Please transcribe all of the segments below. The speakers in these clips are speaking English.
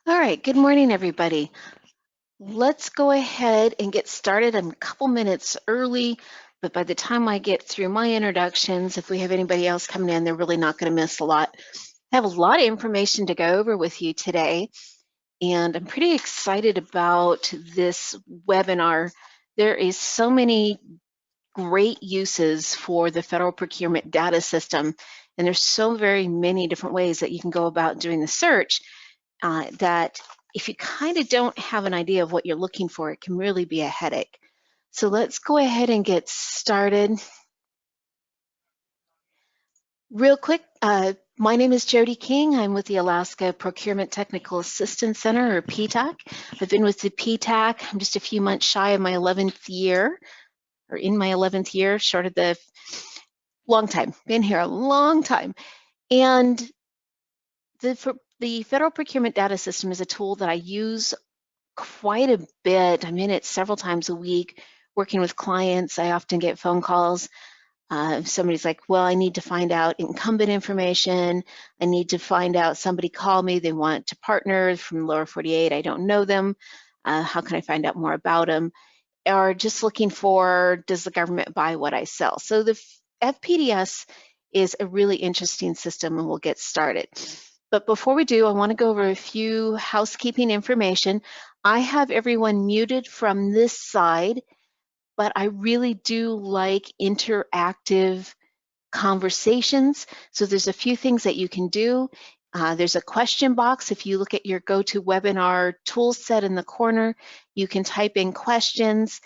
All right, good morning, everybody. Let's go ahead and get started. I'm a couple minutes early, but by the time I get through my introductions, if we have anybody else coming in, they're really not going to miss a lot. I have a lot of information to go over with you today, and I'm pretty excited about this webinar. There is so many great uses for the Federal Procurement Data System, and there's so very many different ways that you can go about doing the search. That if you kind of don't have an idea of what you're looking for, it can really be a headache. So let's go ahead and get started. Real quick, my name is Jody King. I'm with the Alaska Procurement Technical Assistance Center, or PTAC. I've been with the PTAC. I'm just a few months shy of my 11th year, or in my 11th year, short of the long time. Been here a long time. And the Federal Procurement Data System is a tool that I use quite a bit. I'm in it several times a week working with clients. I often get phone calls. If somebody's like, well, I need to find out incumbent information. I need to find out, somebody called me, they want to partner from lower 48. I don't know them. How can I find out more about them? Or just looking for, does the government buy what I sell? So the FPDS is a really interesting system, and we'll get started. But before we do, I want to go over a few housekeeping information. I have everyone muted from this side, but I really do like interactive conversations. So there's a few things that you can do. There's a question box. If you look at your GoToWebinar tool set in the corner, you can type in questions.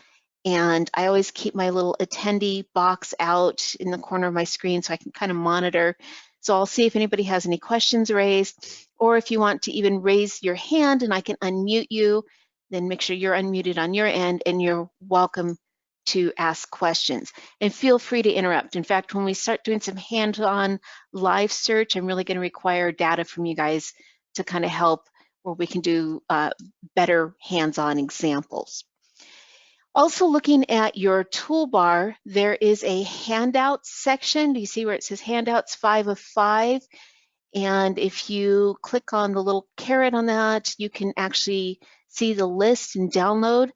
And I always keep my little attendee box out in the corner of my screen so I can kind of monitor. So I'll see if anybody has any questions raised, or if you want to even raise your hand and I can unmute you, then make sure you're unmuted on your end and you're welcome to ask questions. And feel free to interrupt. In fact, when we start doing some hands-on live search, I'm really going to require data from you guys to kind of help where we can do better hands-on examples. Also, looking at your toolbar, there is a handouts section. Do you see where it says handouts 5 of 5? And if you click on the little caret on that, you can actually see the list and download.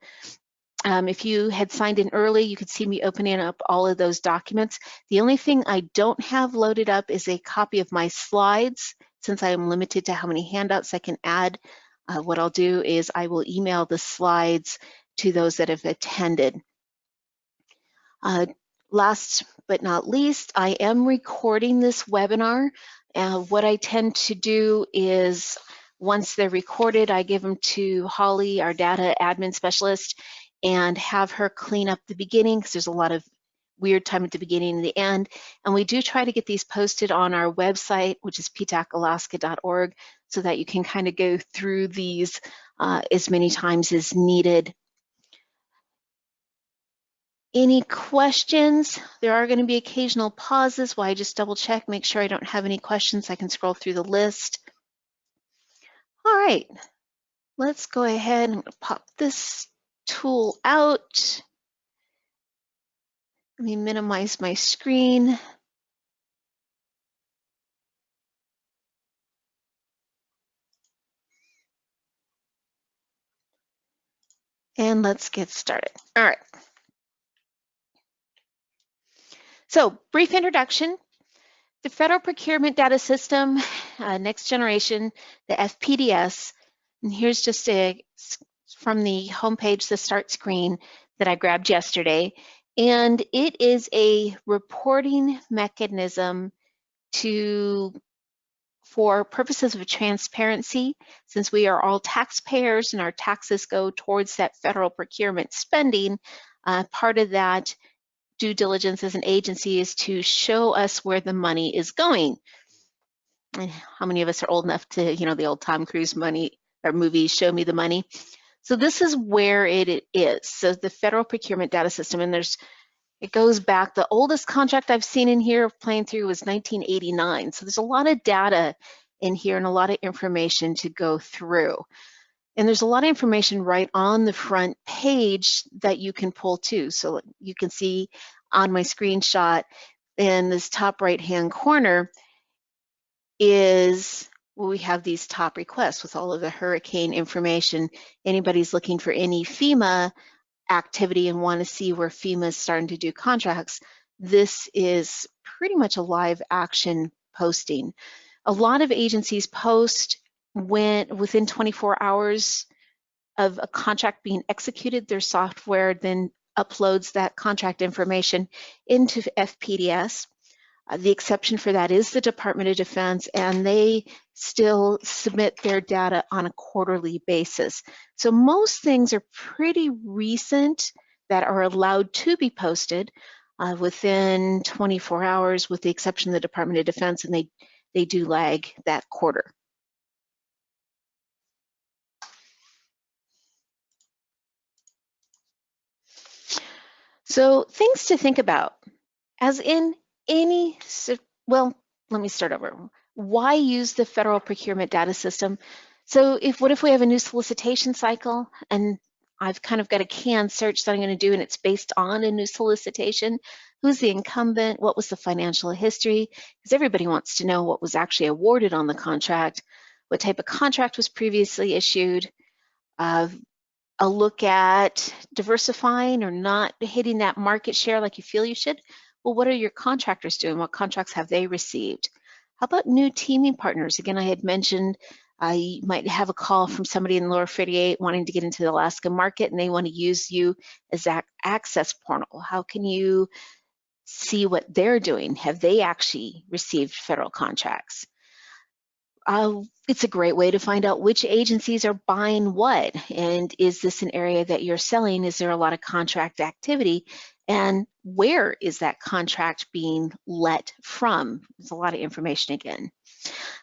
If you had signed in early, you could see me opening up all of those documents. The only thing I don't have loaded up is a copy of my slides, since I am limited to how many handouts I can add. What I'll do is I will email the slides to those that have attended. Last but not least, I am recording this webinar. What I tend to do is, once they're recorded, I give them to Holly, our data admin specialist, and have her clean up the beginning, because there's a lot of weird time at the beginning and the end. And we do try to get these posted on our website, which is ptacalaska.org, so that you can kind of go through these as many times as needed. Any questions? There are going to be occasional pauses while I just double check, make sure I don't have any questions. I can scroll through the list. All right, let's go ahead and pop this tool out. Let me minimize my screen. And let's get started. All right. So, brief introduction. The Federal Procurement Data System, next generation, the FPDS, and here's just from the homepage, the start screen that I grabbed yesterday, and it is a reporting mechanism for purposes of transparency, since we are all taxpayers and our taxes go towards that federal procurement spending. Part of that due diligence as an agency is to show us where the money is going. And how many of us are old enough to, the old Tom Cruise movie, Show Me the Money? So this is where it is. So the Federal Procurement Data System, and it goes back, the oldest contract I've seen in here playing through was 1989. So there's a lot of data in here and a lot of information to go through. And there's a lot of information right on the front page that you can pull too. So you can see on my screenshot in this top right-hand corner is well, we have these top requests with all of the hurricane information. Anybody's looking for any FEMA activity and want to see where FEMA is starting to do contracts, this is pretty much a live action posting. A lot of agencies post when within 24 hours of a contract being executed, their software then uploads that contract information into FPDS. The exception for that is the Department of Defense, and they still submit their data on a quarterly basis. So most things are pretty recent that are allowed to be posted within 24 hours, with the exception of the Department of Defense, and they do lag that quarter. So things to think about, as in any, well, let me start over. Why use the Federal Procurement Data System? So what if we have a new solicitation cycle and I've kind of got a canned search that I'm going to do and it's based on a new solicitation? Who's the incumbent? What was the financial history? Because everybody wants to know what was actually awarded on the contract, what type of contract was previously issued, a look at diversifying or not hitting that market share like you feel you should. Well, what are your contractors doing? What contracts have they received? How about new teaming partners? Again, I had mentioned you might have a call from somebody in the lower 48 wanting to get into the Alaska market, and they want to use you as that access portal. How can you see what they're doing? Have they actually received federal contracts? It's a great way to find out which agencies are buying what, and is this an area that you're selling? Is there a lot of contract activity? And where is that contract being let from? There's a lot of information again.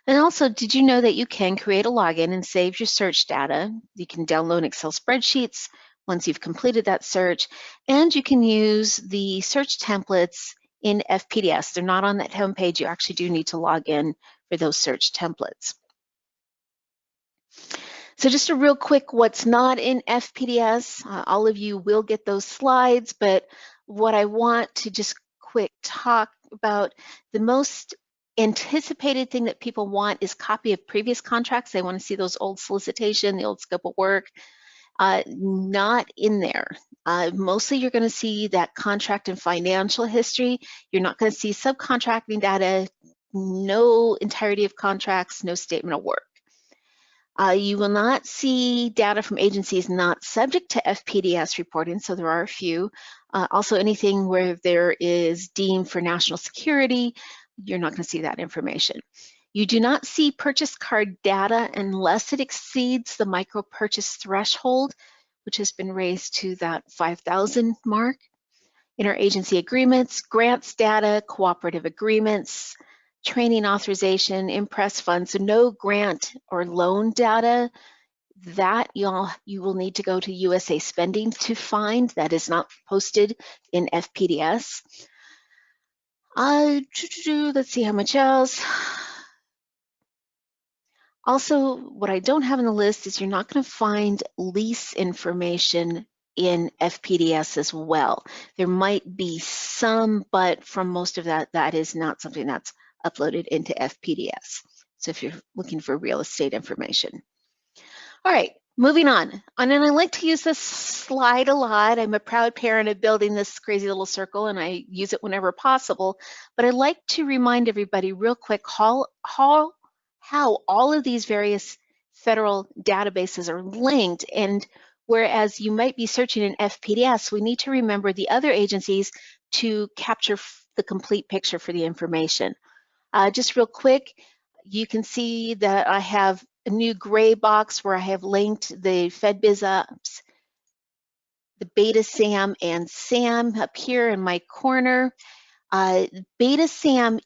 And also, did you know that you can create a login and save your search data? You can download Excel spreadsheets once you've completed that search, and you can use the search templates in FPDS. They're not on that homepage. You actually do need to log in for those search templates. So just a real quick, what's not in FPDS, all of you will get those slides, but what I want to just quick talk about, the most anticipated thing that people want is copy of previous contracts. They want to see those old solicitation, the old scope of work. Not in there. Mostly you're going to see that contract and financial history. You're not going to see subcontracting data, no entirety of contracts, no statement of work. You will not see data from agencies not subject to FPDS reporting, so there are a few. Also anything where there is deemed for national security, you're not going to see that information. You do not see purchase card data unless it exceeds the micro purchase threshold, which has been raised to that 5,000 mark. Interagency agreements, grants data, cooperative agreements, training authorization, impress funds, so no grant or loan data. That you will need to go to USA Spending to find. That is not posted in FPDS. Let's see how much else. Also, what I don't have on the list is you're not going to find lease information in FPDS as well. There might be some, but from most of that, that is not something that's uploaded into FPDS. So if you're looking for real estate information. All right, moving on. And then I like to use this slide a lot. I'm a proud parent of building this crazy little circle, and I use it whenever possible. But I like to remind everybody real quick how all of these various federal databases are linked. And whereas you might be searching in FPDS, we need to remember the other agencies to capture the complete picture for the information. Just real quick, you can see that I have a new gray box where I have linked the FedBizOps, the Beta SAM and SAM up here in my corner. Beta SAM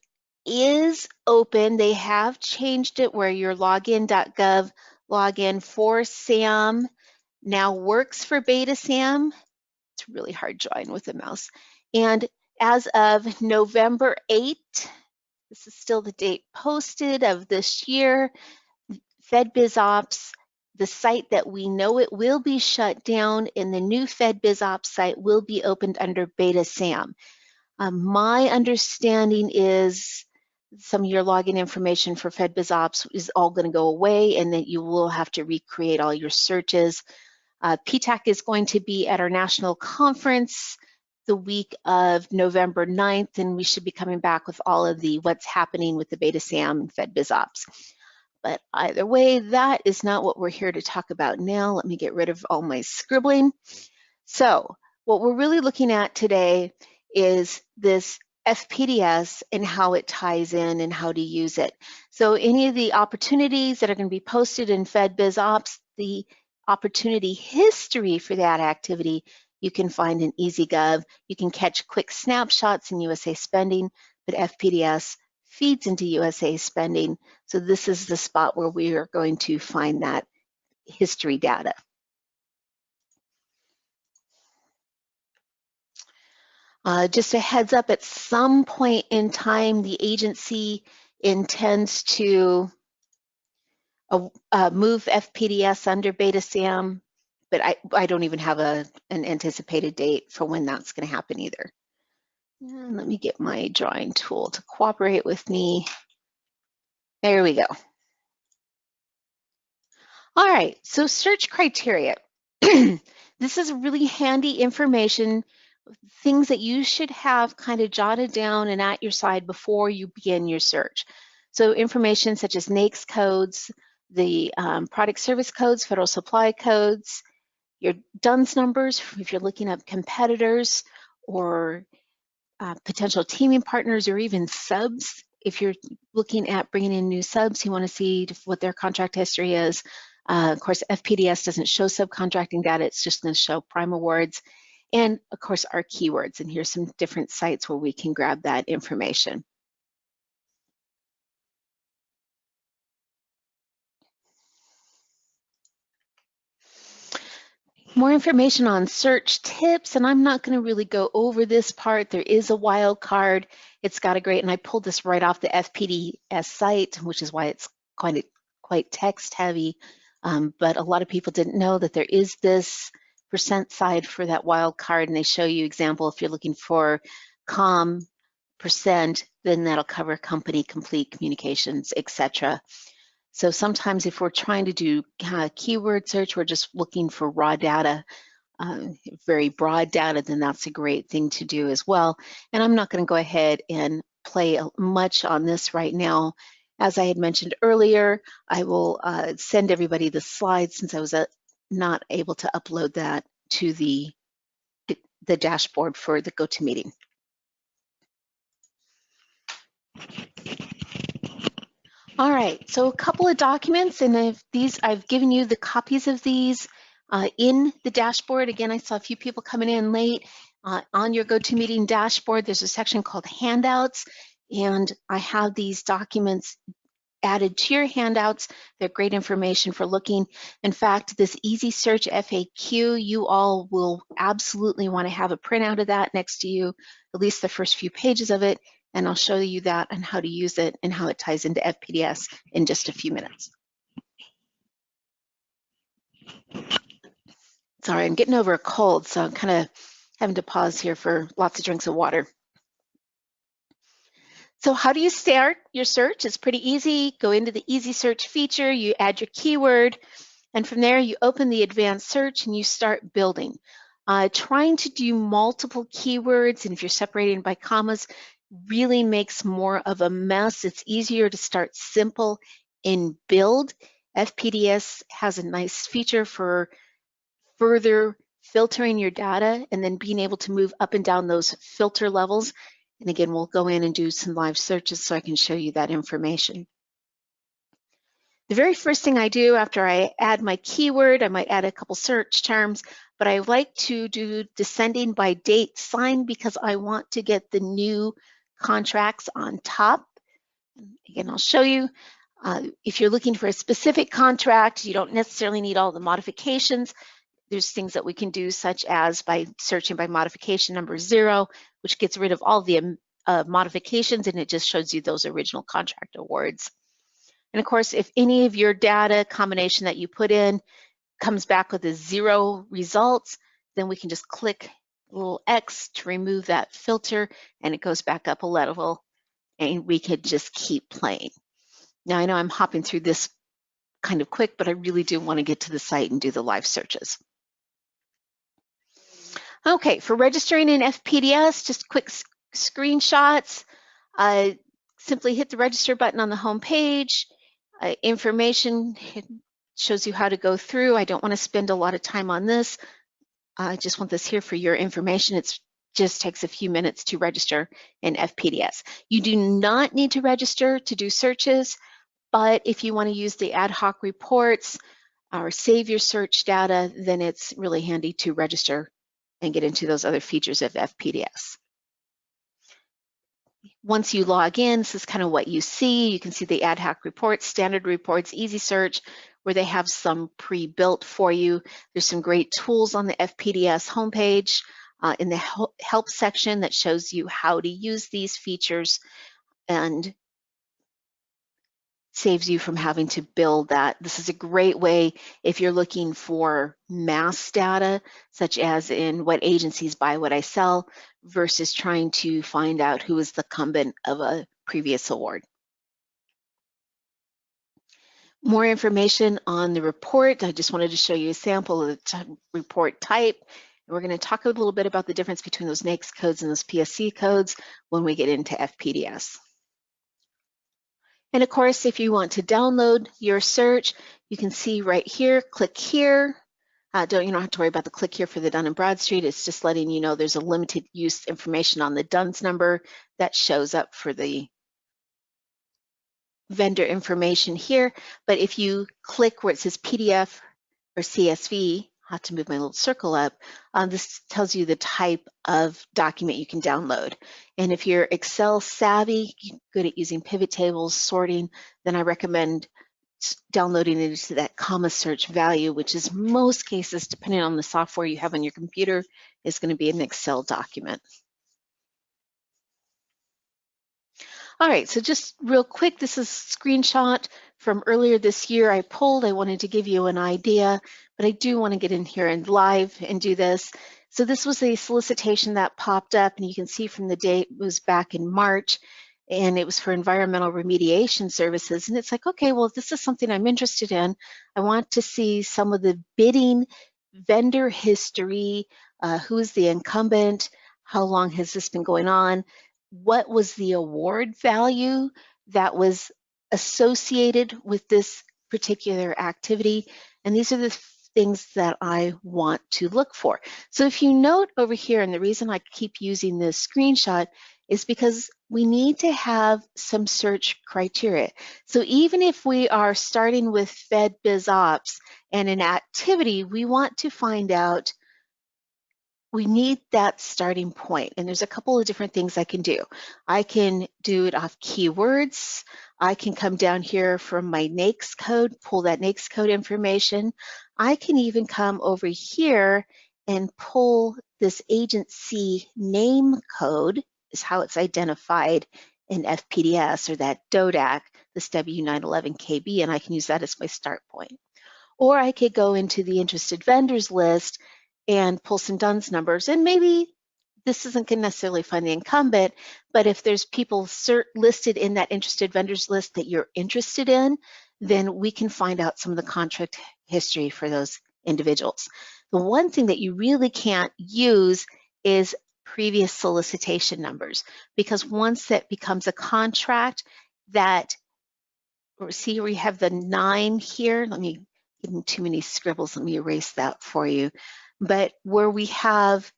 is open. They have changed it where your login.gov login for SAM now works for Beta SAM. It's really hard drawing with the mouse. And as of November 8th, this is still the date posted of this year, FedBizOps, the site that we know it will be shut down, and the new FedBizOps site will be opened under Beta SAM. My understanding is some of your login information for FedBizOps is all going to go away, and that you will have to recreate all your searches. PTAC is going to be at our national conference the week of November 9th, and we should be coming back with all of the what's happening with the Beta SAM and FedBizOps. But either way, that is not what we're here to talk about now. Let me get rid of all my scribbling. So what we're really looking at today is this FPDS and how it ties in and how to use it. So any of the opportunities that are going to be posted in FedBizOps, the opportunity history for that activity, you can find in EasyGov. You can catch quick snapshots in USA Spending, but FPDS feeds into USA Spending. So this is the spot where we are going to find that history data. Just a heads up, at some point in time, the agency intends to move FPDS under Beta SAM, but I don't even have an anticipated date for when that's going to happen either. And let me get my drawing tool to cooperate with me. There we go. All right, so search criteria. This is really handy information, things that you should have kind of jotted down and at your side before you begin your search. So information such as NAICS codes, the product service codes, federal supply codes, your DUNS numbers if you're looking up competitors or potential teaming partners or even subs. If you're looking at bringing in new subs, you want to see what their contract history is. Of course, FPDS doesn't show subcontracting data, it's just going to show prime awards. And of course, our keywords. And here's some different sites where we can grab that information. More information on search tips, and I'm not going to really go over this part. There is a wild card. It's got a great, and I pulled this right off the FPDS site, which is why it's quite text heavy. But a lot of people didn't know that there is this percent side for that wild card, and they show you example if you're looking for com percent, then that'll cover company, complete, communications, etc. So sometimes if we're trying to do keyword search, we're just looking for raw data, very broad data, then that's a great thing to do as well. And I'm not going to go ahead and play much on this right now. As I had mentioned earlier, I will send everybody the slides since I was not able to upload that to the dashboard for the GoToMeeting. All right, so a couple of documents, and I've given you the copies of these in the dashboard. Again, I saw a few people coming in late. On your GoToMeeting dashboard, there's a section called handouts, and I have these documents added to your handouts. They're great information for looking. In fact, this easy search FAQ, you all will absolutely want to have a printout of that next to you, at least the first few pages of it, and I'll show you that and how to use it and how it ties into FPDS in just a few minutes. Sorry, I'm getting over a cold, so I'm kind of having to pause here for lots of drinks of water. So how do you start your search? It's pretty easy. Go into the easy search feature, you add your keyword, and from there you open the advanced search and you start building. Trying to do multiple keywords, and if you're separating by commas, really makes more of a mess. It's easier to start simple and build. FPDS has a nice feature for further filtering your data and then being able to move up and down those filter levels. And again, we'll go in and do some live searches so I can show you that information. The very first thing I do after I add my keyword, I might add a couple search terms, but I like to do descending by date sign because I want to get the new contracts on top. Again, I'll show you. If you're looking for a specific contract, you don't necessarily need all the modifications. There's things that we can do, such as by searching by modification number 0, which gets rid of all the modifications, and it just shows you those original contract awards. And of course, if any of your data combination that you put in comes back with a 0 results, then we can just click a little X to remove that filter, and it goes back up a level and we could just keep playing. Now, I know I'm hopping through this kind of quick, but I really do want to get to the site and do the live searches. Okay, for registering in FPDS, just quick screenshots. Simply hit the register button on the home page. Information shows you how to go through. I don't want to spend a lot of time on this. I just want this here for your information. It just takes a few minutes to register in FPDS. You do not need to register to do searches, but if you want to use the ad hoc reports or save your search data, then it's really handy to register and get into those other features of FPDS. Once you log in, this is kind of what you see. You can see the ad hoc reports, standard reports, easy search, where they have some pre-built for you. There's some great tools on the FPDS homepage in the help section that shows you how to use these features and saves you from having to build that. This is a great way if you're looking for mass data, such as in what agencies buy what I sell, versus trying to find out who is the incumbent of a previous award. More information on the report. I just wanted to show you a sample of the report type. We're going to talk a little bit about the difference between those NAICS codes and those PSC codes when we get into FPDS. And of course, if you want to download your search, you can see right here, click here. You don't have to worry about the click here for the Dun & Bradstreet. It's just letting you know there's a limited use information on the DUNS number that shows up for the vendor information here. But if you click where it says PDF or CSV, I have to move my little circle up, this tells you the type of document you can download. And if you're Excel savvy, good at using pivot tables, sorting, then I recommend downloading it into that comma search value, which is most cases, depending on the software you have on your computer, is going to be an Excel document. All right, so just real quick, this is a screenshot from earlier this year I pulled. I wanted to give you an idea, but I do want to get in here and live and do this. So this was a solicitation that popped up, and you can see from the date it was back in March, and it was for environmental remediation services. And it's like, okay, well, if this is something I'm interested in, I want to see some of the bidding vendor history, who is the incumbent, how long has this been going on, what was the award value that was associated with this particular activity. And these are the things that I want to look for. So if you note over here, and the reason I keep using this screenshot is because we need to have some search criteria. So even if we are starting with Fed Biz Ops and an activity, we want to find out, we need that starting point. And there's a couple of different things I can do. I can do it off keywords. I can come down here from my NAICS code, pull that NAICS code information. I can even come over here and pull this agency name code, is how it's identified in FPDS, or that DODAC, this W911KB, and I can use that as my start point. Or I could go into the interested vendors list and pull some DUNS numbers, and maybe this isn't going to necessarily find the incumbent, but if there's people listed in that interested vendors list that you're interested in, then we can find out some of the contract history for those individuals. The one thing that you really can't use is previous solicitation numbers, because once that becomes a contract, that, see where you have the 9 here, let me, getting too many scribbles, let me erase that for you. But where we have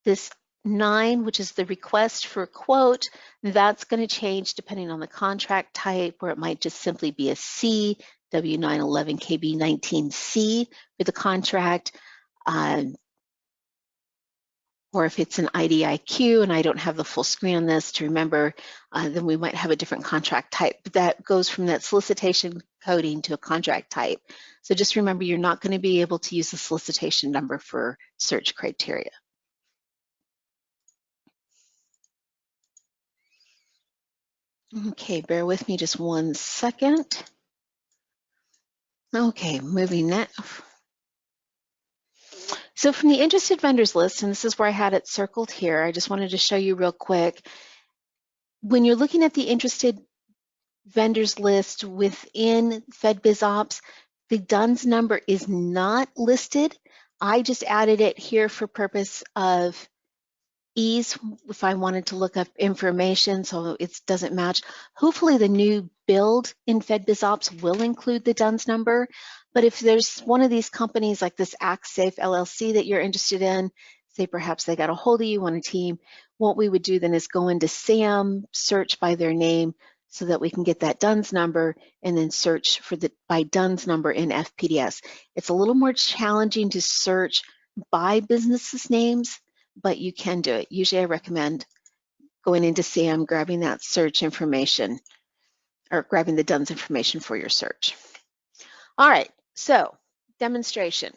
this 9, which is the request for a quote, that's going to change depending on the contract type, where it might just simply be a C, W911KB19C for the contract, or if it's an IDIQ and I don't have the full screen on this to remember, then we might have a different contract type. But that goes from that solicitation coding to a contract type. So just remember, you're not going to be able to use the solicitation number for search criteria. Okay, bear with me just one second. Okay, moving that. So from the interested vendors list, and this is where I had it circled here, I just wanted to show you real quick. When you're looking at the interested vendors list within FedBizOps, the DUNS number is not listed. I just added it here for purpose of ease if I wanted to look up information so it doesn't match. Hopefully the new build in FedBizOps will include the DUNS number, but if there's one of these companies like this ActSafe LLC that you're interested in, say perhaps they got a hold of you on a team, what we would do then is go into SAM, search by their name so that we can get that DUNS number and then search for the by DUNS number in FPDS. It's a little more challenging to search by businesses' names, but you can do it. Usually I recommend going into SAM, grabbing that search information or grabbing the DUNS information for your search. All right, so demonstration.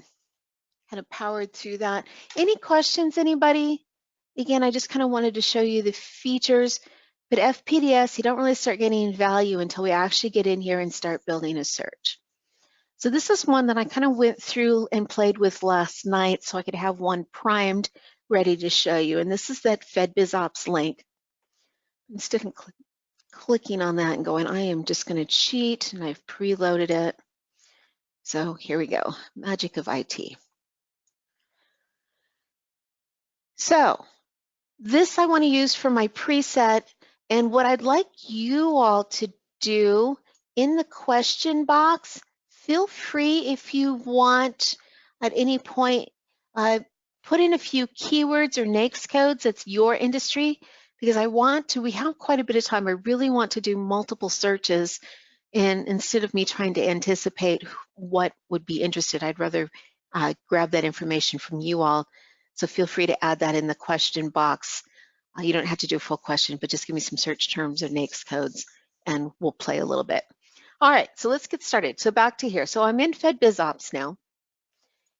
Kind of powered through that. Any questions, anybody? Again, I just kind of wanted to show you the features, but FPDS, you don't really start getting value until we actually get in here and start building a search. So this is one that I kind of went through and played with last night so I could have one primed ready to show you. And this is that FedBizOps link. Instead of clicking on that and going, I am just going to cheat, and I've preloaded it. So here we go, magic of IT. So this I want to use for my preset, and what I'd like you all to do in the question box, feel free if you want at any point, put in a few keywords or NAICS codes that's your industry, because we have quite a bit of time. I really want to do multiple searches, and instead of me trying to anticipate what would be interested, I'd rather grab that information from you all. So feel free to add that in the question box. You don't have to do a full question, but just give me some search terms or NAICS codes and we'll play a little bit. All right, so let's get started. So back to here. So I'm in FedBizOps now,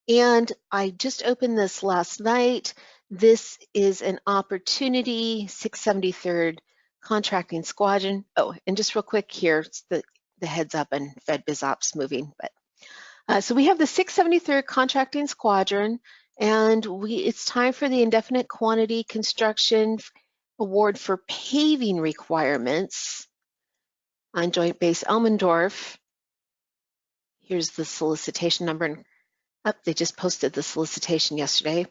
and I just opened this last night. This is an opportunity, 673rd Contracting Squadron. Oh, and just real quick here, it's the heads up and FedBizOps moving. But so we have the 673rd Contracting Squadron, and it's time for the indefinite quantity construction award for paving requirements on Joint Base Elmendorf. Here's the solicitation number. And they just posted the solicitation yesterday.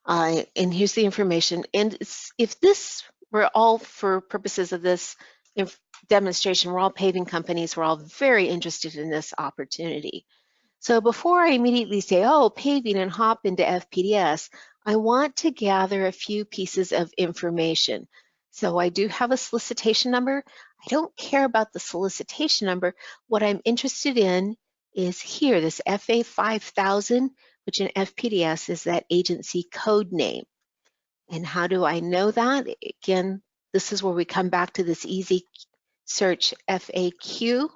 And here's the information. And if this were all for purposes of this demonstration, we're all paving companies, we're all very interested in this opportunity. So before I immediately say, oh, paving, and hop into FPDS, I want to gather a few pieces of information. So I do have a solicitation number. I don't care about the solicitation number. What I'm interested in is here, this FA 5000, which in FPDS is that agency code name. And how do I know that? Again, this is where we come back to this easy search FAQ.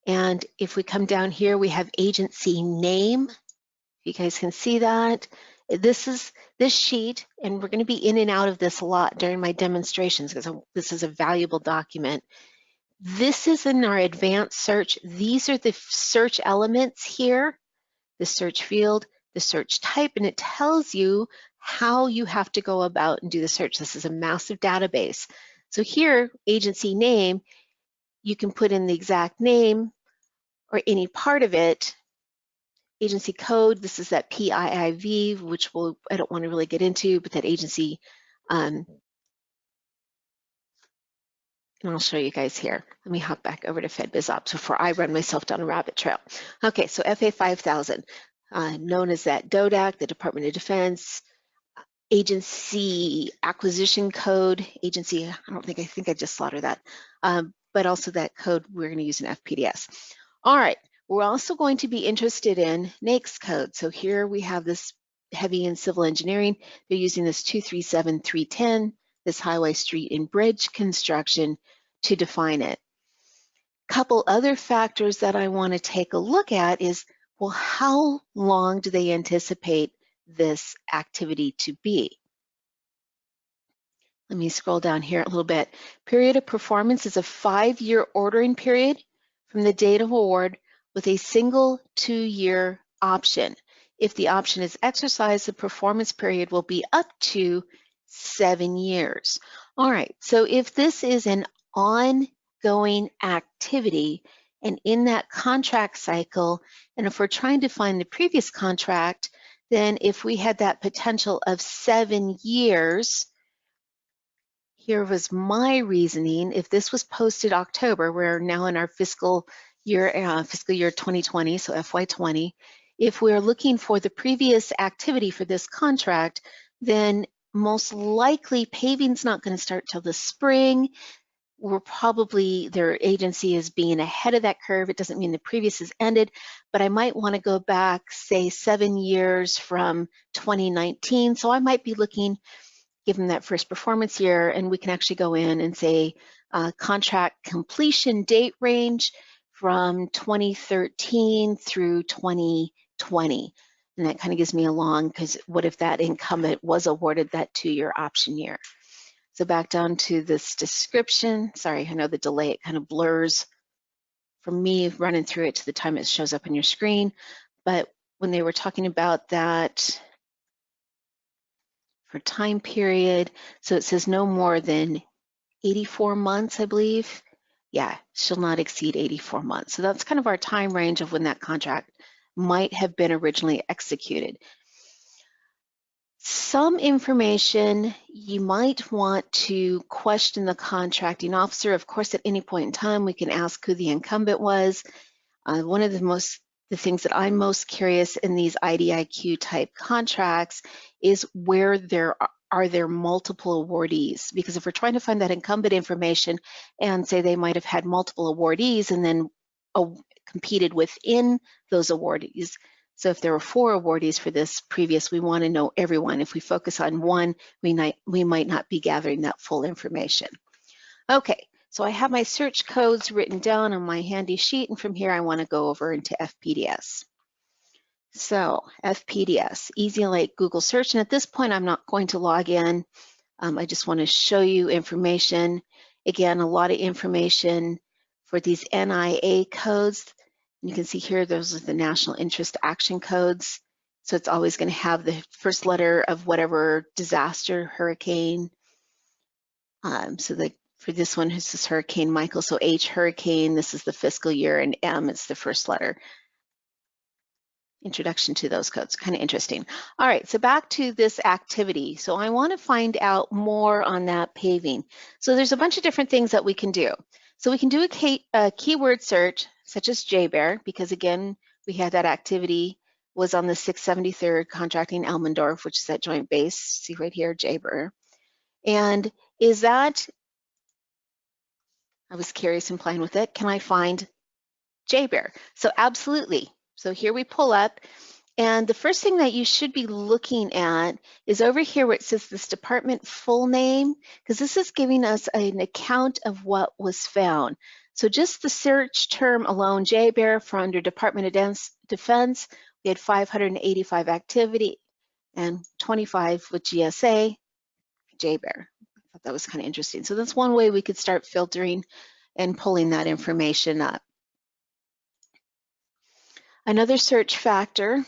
And if we come down here, we have agency name. You guys can see that. This is this sheet, and we're going to be in and out of this a lot during my demonstrations because this is a valuable document. This is in our advanced search. These are the search elements here, the search field, the search type, and it tells you how you have to go about and do the search. This is a massive database. So here, agency name, you can put in the exact name or any part of it. Agency code, this is that PIIV, which I don't want to really get into, but that agency, and I'll show you guys here. Let me hop back over to FedBizOps before I run myself down a rabbit trail. Okay, so FA 5000, known as that DODAC, the Department of Defense, agency acquisition code, agency, I think I just slaughtered that, but also that code we're going to use in FPDS. All right, we're also going to be interested in NAICS code. So here we have this heavy and civil engineering. They're using this 237310, this highway, street, and bridge construction to define it. Couple other factors that I want to take a look at is, well, how long do they anticipate this activity to be? Let me scroll down here a little bit. Period of performance is a 5-year ordering period from the date of award with a single 2-year option. If the option is exercised, the performance period will be up to 7 years. All right, so if this is an ongoing activity and in that contract cycle, and if we're trying to find the previous contract, then if we had that potential of 7 years, here was my reasoning. If this was posted October, we're now in our fiscal year 2020, so FY20. If we're looking for the previous activity for this contract, then most likely paving's not going to start till the spring. We're probably, their agency is being ahead of that curve. It doesn't mean the previous has ended, but I might want to go back, say 7 years from 2019. So I might be looking, give them that first performance year, and we can actually go in and say contract completion date range from 2013 through 2020. And that kind of gives me a long, because what if that incumbent was awarded that 2-year option year? So back down to this description. Sorry, I know the delay, it kind of blurs from me running through it to the time it shows up on your screen. But when they were talking about that for time period, so it says no more than 84 months, I believe. Yeah, shall not exceed 84 months. So that's kind of our time range of when that contract might have been originally executed. Some information you might want to question the contracting officer. Of course, at any point in time, we can ask who the incumbent was. One of the things that I'm most curious in these IDIQ type contracts is where are there multiple awardees? Because if we're trying to find that incumbent information and say they might have had multiple awardees and then competed within those awardees. So if there were 4 awardees for this previous, we want to know everyone. If we focus on one, we might not be gathering that full information. Okay, so I have my search codes written down on my handy sheet, and from here I want to go over into FPDS. So FPDS, easy like Google search, and at this point I'm not going to log in. I just want to show you information. Again, a lot of information for these NIA codes. You can see here, those are the National Interest Action Codes. So it's always going to have the first letter of whatever disaster, hurricane. For this one, this is Hurricane Michael. So H, hurricane, this is the fiscal year, and M, it's the first letter. Introduction to those codes, kind of interesting. All right, so back to this activity. So I want to find out more on that paving. So there's a bunch of different things that we can do. So we can do a keyword search, such as JBER, because again, we had that activity was on the 673rd contracting Elmendorf, which is that joint base. See right here, JBER. And is that, I was curious and playing with it, can I find JBER? So absolutely. So here we pull up, and the first thing that you should be looking at is over here where it says this department full name, because this is giving us an account of what was found. So just the search term alone, JBER, for under Department of Defense, we had 585 activity and 25 with GSA, JBER. I thought that was kind of interesting. So that's one way we could start filtering and pulling that information up. Another search factor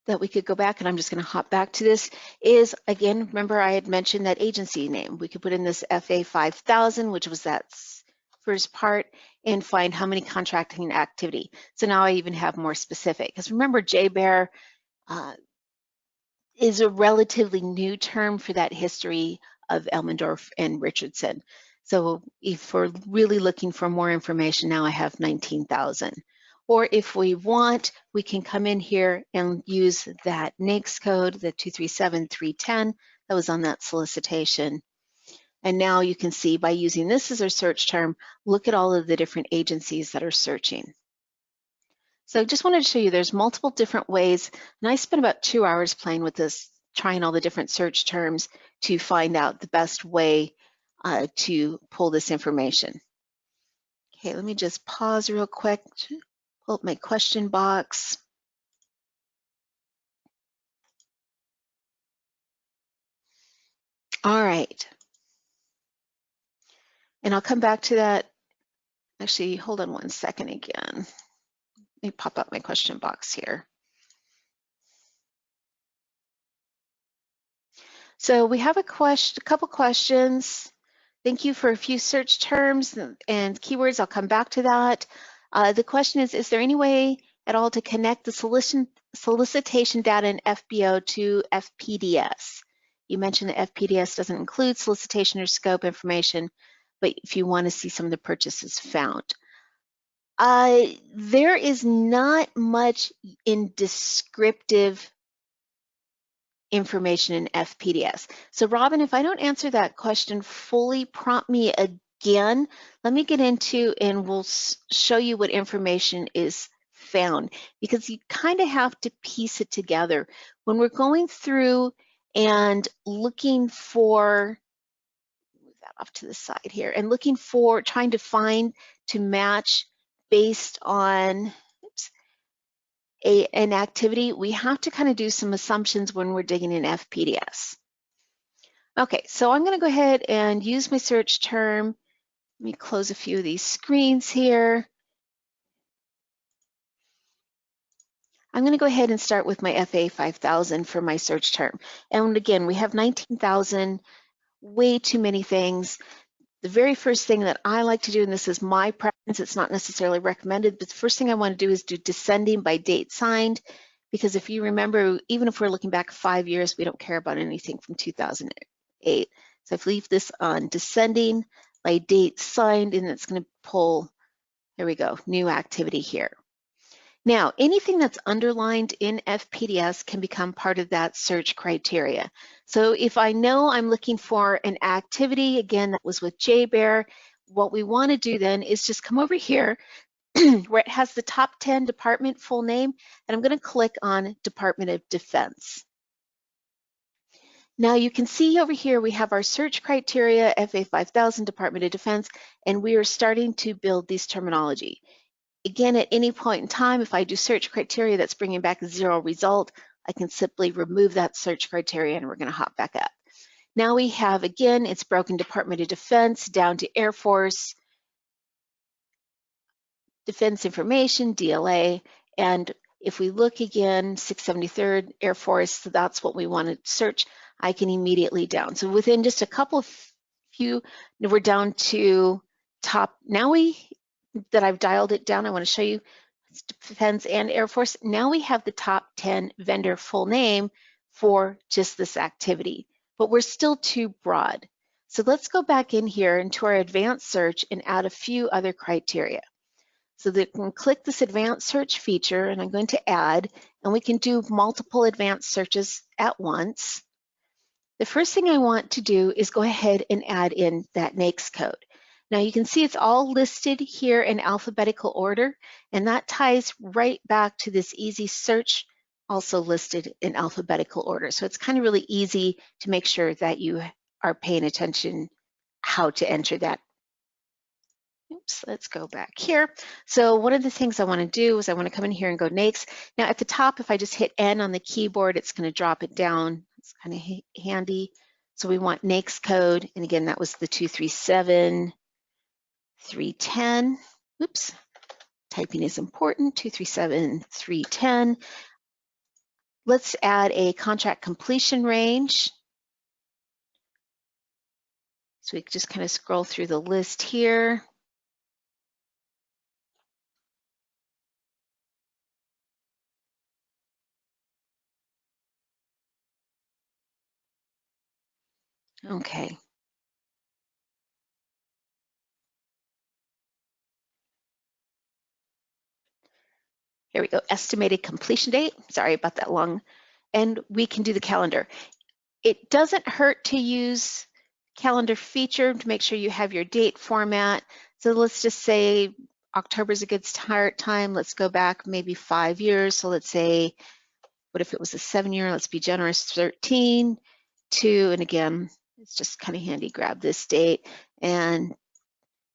that we could go back, and I'm just going to hop back to this, is, again, remember I had mentioned that agency name. We could put in this FA 5000, which was that first part, and find how many contracting activity. So now I even have more specific, because remember JBER is a relatively new term for that history of Elmendorf and Richardson. So if we're really looking for more information, now I have 19,000. Or if we want, we can come in here and use that NAICS code, the 237310 that was on that solicitation. And now you can see by using this as our search term, look at all of the different agencies that are searching. So I just wanted to show you there's multiple different ways, and I spent about 2 hours playing with this, trying all the different search terms to find out the best way to pull this information. Okay, let me just pause real quick, pull up my question box. All right. And I'll come back to that Actually, hold on one second again. Let me pop up my question box here. So we have a couple questions. Thank you for a few search terms and keywords. I'll come back to that. The question is there any way at all to connect the solicitation data in FBO to FPDS? You mentioned that FPDS doesn't include solicitation or scope information, but if you want to see some of the purchases found. There is not much in descriptive information in FPDS. So Robin, if I don't answer that question fully, prompt me again. Let me get into and we'll show you what information is found, because you kind of have to piece it together. When we're going through and looking for, move that off to the side here, and looking for, trying to find to match based on, oops, an activity, we have to kind of do some assumptions when we're digging in FPDS. Okay, so I'm going to go ahead and use my search term. Let me close a few of these screens here. I'm going to go ahead and start with my FA 5000 for my search term. And again, we have 19,000, way too many things. The very first thing that I like to do, and this is my preference, it's not necessarily recommended, but the first thing I want to do is do descending by date signed, because if you remember, even if we're looking back 5 years, we don't care about anything from 2008. So if I leave this on descending by date signed, and it's going to pull, there we go, new activity here. Now, anything that's underlined in FPDS can become part of that search criteria. So if I know I'm looking for an activity, again, that was with JBear, what we want to do then is just come over here where it has the top 10 department full name, and I'm going to click on Department of Defense. Now you can see over here we have our search criteria, FA 5000, Department of Defense, and we are starting to build these terminology. Again, at any point in time, if I do search criteria that's bringing back 0 result, I can simply remove that search criteria and we're going to hop back up. Now we have, again, it's broken Department of Defense down to Air Force, Defense Information, DLA, and if we look again, 673rd Air Force, so that's what we want to search, I can immediately down. So within just a couple of few, we're down to top, now that I've dialed it down, I want to show you Defense and Air Force. Now we have the top 10 vendor full name for just this activity, but we're still too broad. So let's go back in here into our advanced search and add a few other criteria. So that we can click this advanced search feature, and I'm going to add, and we can do multiple advanced searches at once. The first thing I want to do is go ahead and add in that NAICS code. Now you can see it's all listed here in alphabetical order, and that ties right back to this easy search, also listed in alphabetical order. So it's kind of really easy to make sure that you are paying attention how to enter that. Oops, let's go back here. So one of the things I want to do is I want to come in here and go NAICS. Now at the top, if I just hit N on the keyboard, it's going to drop it down. It's kind of handy. So we want NAICS code, and again, that was the 237-310. Oops, typing is important, 237-310. Let's add a contract completion range. So we just kind of scroll through the list here. Okay. Here we go, estimated completion date. Sorry about that long. And we can do the calendar. It doesn't hurt to use calendar feature to make sure you have your date format. So let's just say October is a good start time. Let's go back maybe 5 years. So let's say, what if it was a 7-year? Let's be generous, 13, 2, and again, it's just kind of handy, grab this date, and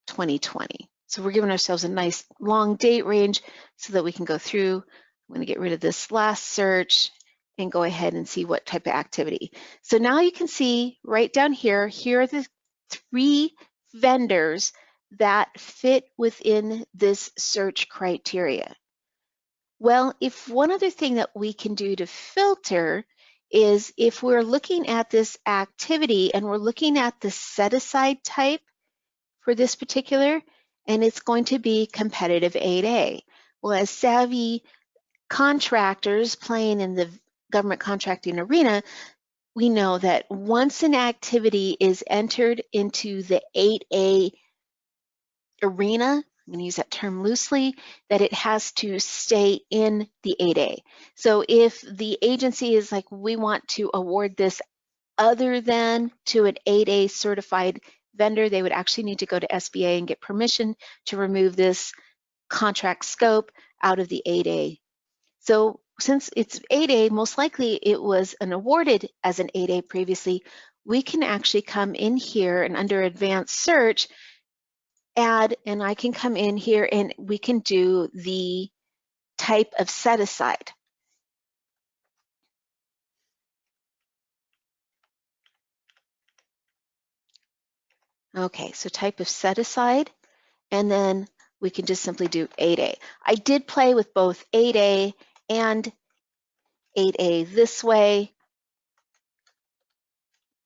2020. So we're giving ourselves a nice long date range so that we can go through. I'm going to get rid of this last search and go ahead and see what type of activity. So now you can see right down here, here are the 3 vendors that fit within this search criteria? Well, if one other thing that we can do to filter is if we're looking at this activity and we're looking at the set-aside type for this particular, and it's going to be competitive 8A. Well, as savvy contractors playing in the government contracting arena, we know that once an activity is entered into the 8A arena, I'm going to use that term loosely, that it has to stay in the 8A. So if the agency is like, we want to award this other than to an 8A certified vendor, they would actually need to go to SBA and get permission to remove this contract scope out of the 8A. So since it's 8A, most likely it was awarded as an 8A previously, we can actually come in here and under advanced search, add, and I can come in here and we can do the type of set aside. Okay, so type of set aside, and then we can just simply do 8A. I did play with both 8A and 8A this way,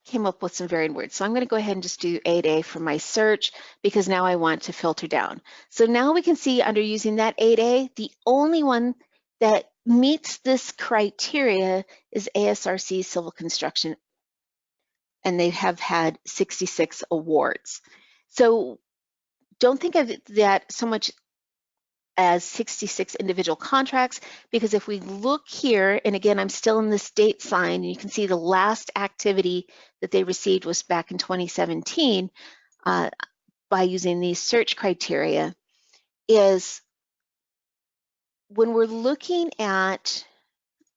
came up with some variant words. So I'm going to go ahead and just do 8A for my search because now I want to filter down. So now we can see under using that 8A, the only one that meets this criteria is ASRC Civil Construction, and they have had 66 awards. So don't think of that so much as 66 individual contracts, because if we look here, and again, I'm still in this date sign, and you can see the last activity that they received was back in 2017 by using these search criteria, is when we're looking at,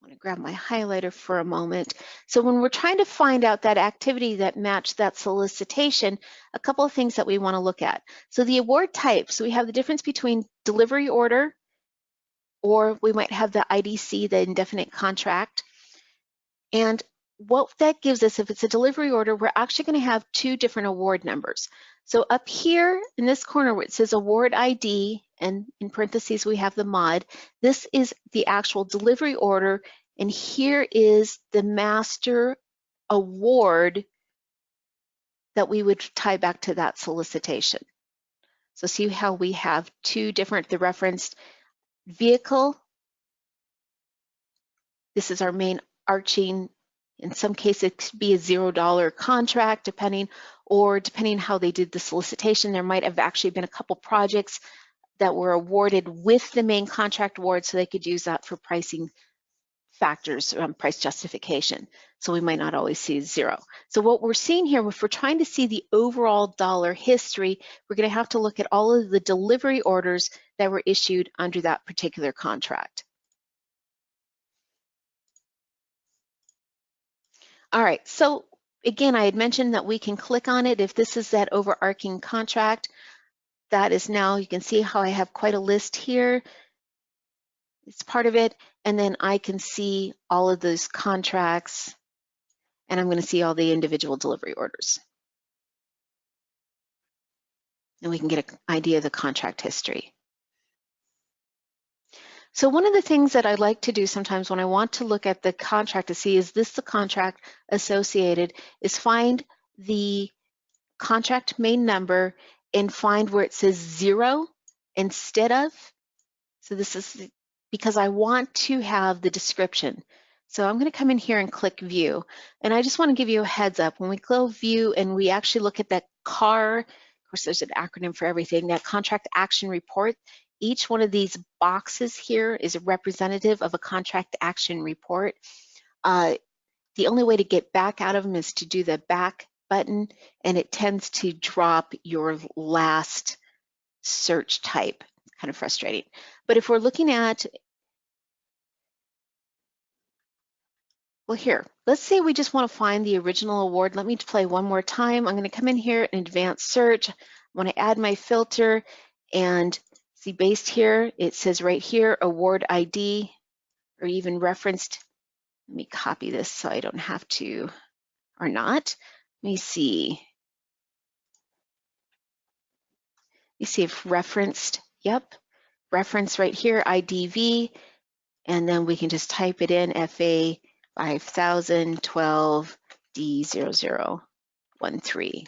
I want to grab my highlighter for a moment. So when we're trying to find out that activity that matched that solicitation, a couple of things that we want to look at. So the award types, we have the difference between delivery order, or we might have the IDC, the indefinite contract. And what that gives us, if it's a delivery order, we're actually going to have two different award numbers. So up here in this corner where it says award ID, and in parentheses we have the mod, this is the actual delivery order, and here is the master award that we would tie back to that solicitation. So see how we have two different, the referenced vehicle. This is our main arching. In some cases, it could be a $0 contract, depending how they did the solicitation. There might have actually been a couple projects that were awarded with the main contract award, so they could use that for pricing factors, price justification. So we might not always see 0. So what we're seeing here, if we're trying to see the overall dollar history, we're going to have to look at all of the delivery orders that were issued under that particular contract. All right, so again, I had mentioned that we can click on it if this is that overarching contract. That is now, you can see how I have quite a list here. It's part of it, and then I can see all of those contracts, and I'm going to see all the individual delivery orders. And we can get an idea of the contract history. So one of the things that I like to do sometimes when I want to look at the contract to see, is this the contract associated, is find the contract main number and find where it says 0 instead of. So this is because I want to have the description. So I'm going to come in here and click view. And I just want to give you a heads up. When we go view and we actually look at that CAR, of course there's an acronym for everything, that contract action report, each one of these boxes here is a representative of a contract action report. The only way to get back out of them is to do the back button, and it tends to drop your last search type. Kind of frustrating. But if we're looking at, well here, let's say we just want to find the original award. Let me play one more time. I'm going to come in here and advanced search. I want to add my filter, and see based here, it says right here, award ID, or even referenced. Let me copy this so I don't have to, or not. Let me see. You see if referenced, yep, reference right here, IDV, and then we can just type it in, FA 5012 D0013.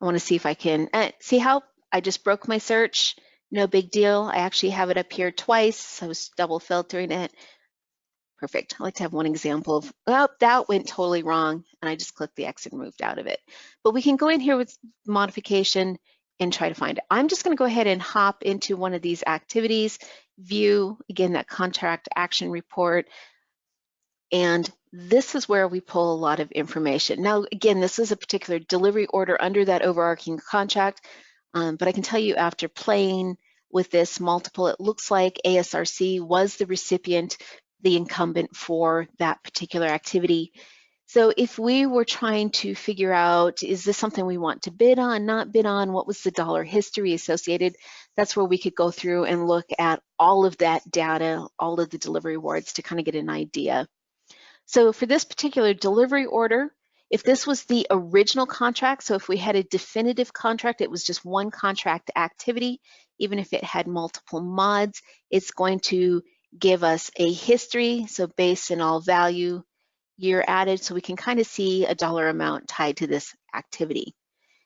I want to see if I can, see how I just broke my search? No big deal. I actually have it up here twice. I was double filtering it. Perfect. I like to have one example of, oh, that went totally wrong, and I just clicked the X and moved out of it. But we can go in here with modification and try to find it. I'm just going to go ahead and hop into one of these activities, view, again, that contract action report, and this is where we pull a lot of information. Now, again, this is a particular delivery order under that overarching contract, but I can tell you after playing with this multiple, it looks like ASRC was the recipient, the incumbent for that particular activity. So if we were trying to figure out, is this something we want to bid on, not bid on, what was the dollar history associated, that's where we could go through and look at all of that data, all of the delivery awards to kind of get an idea. So for this particular delivery order, if this was the original contract, so if we had a definitive contract, it was just one contract activity, even if it had multiple mods, it's going to give us a history, so base and all value, year added, so we can kind of see a dollar amount tied to this activity.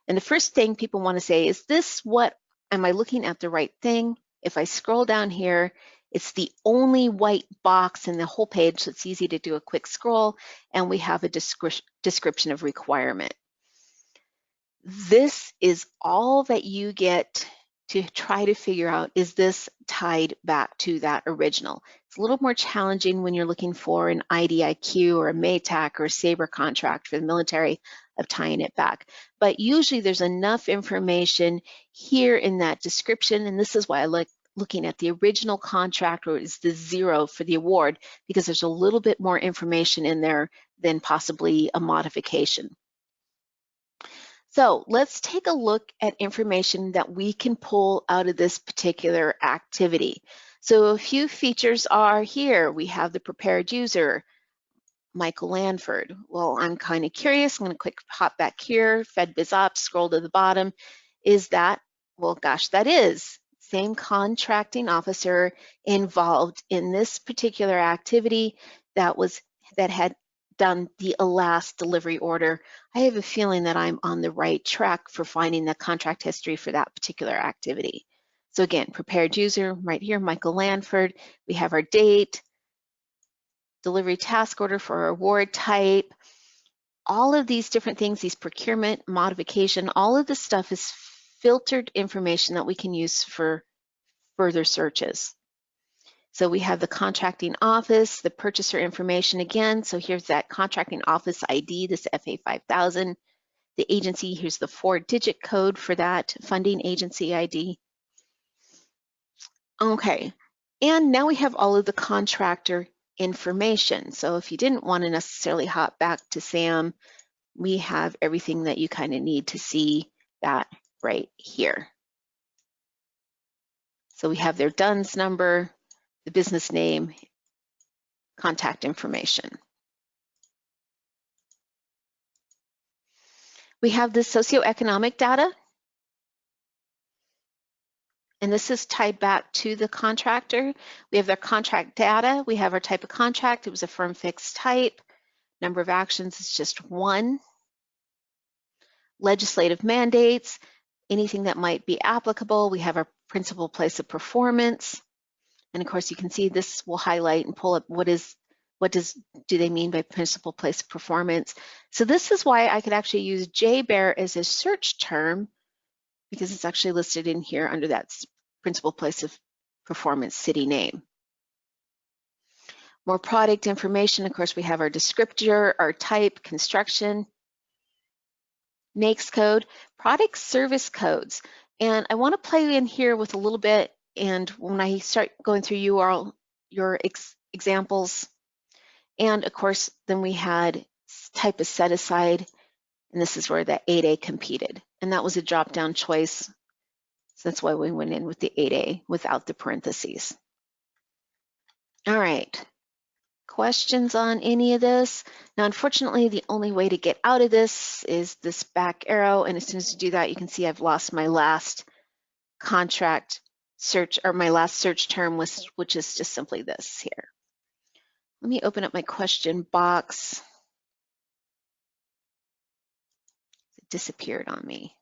And the first thing people want to say is this what, am I looking at the right thing? If I scroll down here, it's the only white box in the whole page, so it's easy to do a quick scroll, and we have a description of requirement. This is all that you get to try to figure out, is this tied back to that original? It's a little more challenging when you're looking for an IDIQ or a MATAC or a SABRE contract for the military of tying it back. But usually there's enough information here in that description, and this is why I like looking at the original contract, or is the 0 for the award, because there's a little bit more information in there than possibly a modification. So let's take a look at information that we can pull out of this particular activity. So a few features are here. We have the prepared user, Michael Lanford. Well, I'm kind of curious. I'm going to quick hop back here, FedBizOps, scroll to the bottom. Is that, well, gosh, that is same contracting officer involved in this particular activity that had done the last delivery order. I have a feeling that I'm on the right track for finding the contract history for that particular activity. So again, prepared user right here, Michael Lanford. We have our date, delivery task order for our award type. All of these different things, these procurement, modification, all of this stuff is filtered information that we can use for further searches. So we have the contracting office, the purchaser information again. So here's that contracting office ID, this FA 5000. The agency, here's the 4-digit code for that funding agency ID. Okay, and now we have all of the contractor information. So if you didn't want to necessarily hop back to SAM, we have everything that you kind of need to see that right here. So we have their DUNS number, the business name, contact information. We have the socioeconomic data, and this is tied back to the contractor. We have their contract data. We have our type of contract. It was a firm fixed type. Number of actions is just 1. Legislative mandates, anything that might be applicable. We have our principal place of performance. And of course, you can see this will highlight and pull up what do they mean by principal place of performance. So this is why I could actually use JBEAR as a search term, because it's actually listed in here under that principal place of performance city name. More product information. Of course, we have our descriptor, our type, construction, NAICS code, product service codes. And I want to play in here with a little bit, and when I start going through your examples, and of course, then we had type of set aside, and this is where the 8A competed. And that was a drop-down choice. So that's why we went in with the 8A without the parentheses. All right, questions on any of this? Now, unfortunately, the only way to get out of this is this back arrow, and as soon as you do that, you can see I've lost my last contract search, or my last search term, which is just simply this here. Let me open up my question box. It disappeared on me.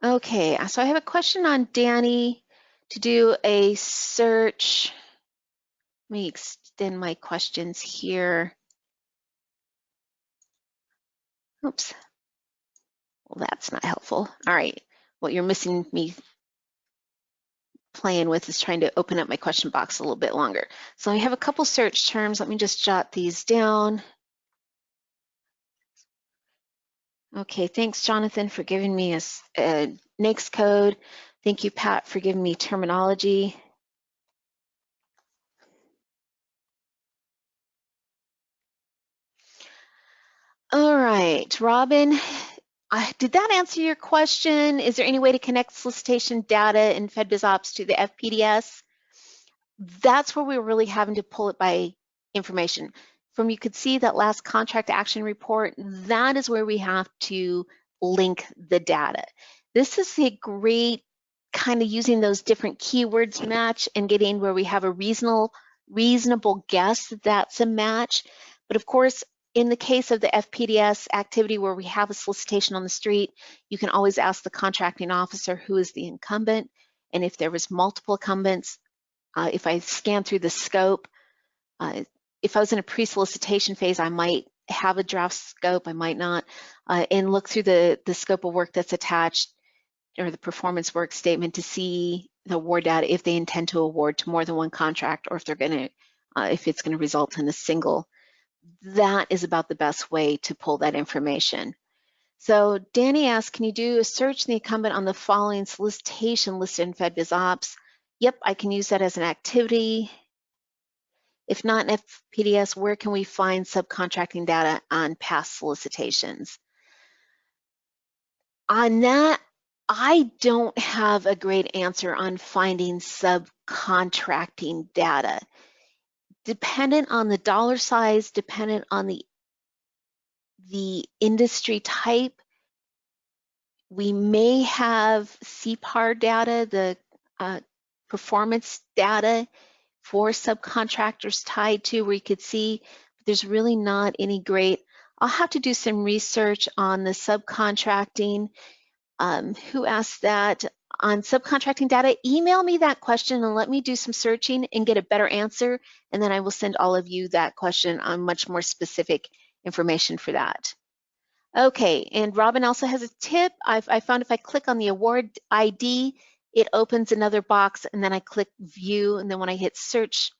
Okay, so I have a question on Danny to do a search. Let me extend my questions here. Oops. Well, that's not helpful. All right, what you're missing me playing with is trying to open up my question box a little bit longer. So I have a couple search terms. Let me just jot these down. Okay, thanks, Jonathan, for giving me a NAICS code. Thank you, Pat, for giving me terminology. All right, Robin, did that answer your question? Is there any way to connect solicitation data in FedBizOps to the FPDS? That's where we're really having to pull it by information. You could see that last contract action report, that is where we have to link the data. This is a great kind of using those different keywords match and getting where we have a reasonable guess that that's a match. But of course, in the case of the FPDS activity where we have a solicitation on the street, you can always ask the contracting officer who is the incumbent. And if there was multiple incumbents, if I scan through the scope, if I was in a pre-solicitation phase, I might have a draft scope, I might not, and look through the scope of work that's attached or the performance work statement to see the award data if they intend to award to more than one contract or if they're going to, if it's going to result in a single. That is about the best way to pull that information. So Danny asked, can you do a search in the incumbent on the following solicitation listed in FedBizOps? Yep, I can use that as an activity. If not in FPDS, where can we find subcontracting data on past solicitations? On that, I don't have a great answer on finding subcontracting data. Dependent on the dollar size, dependent on the industry type, we may have CPAR data, the performance data for subcontractors tied to where you could see there's really not any great. I'll have to do some research on the subcontracting. Who asked that? On subcontracting data, email me that question and let me do some searching and get a better answer, and then I will send all of you that question on much more specific information for that. Okay, and Robin also has a tip. I found if I click on the award ID, it opens another box, and then I click view, and then when I hit search,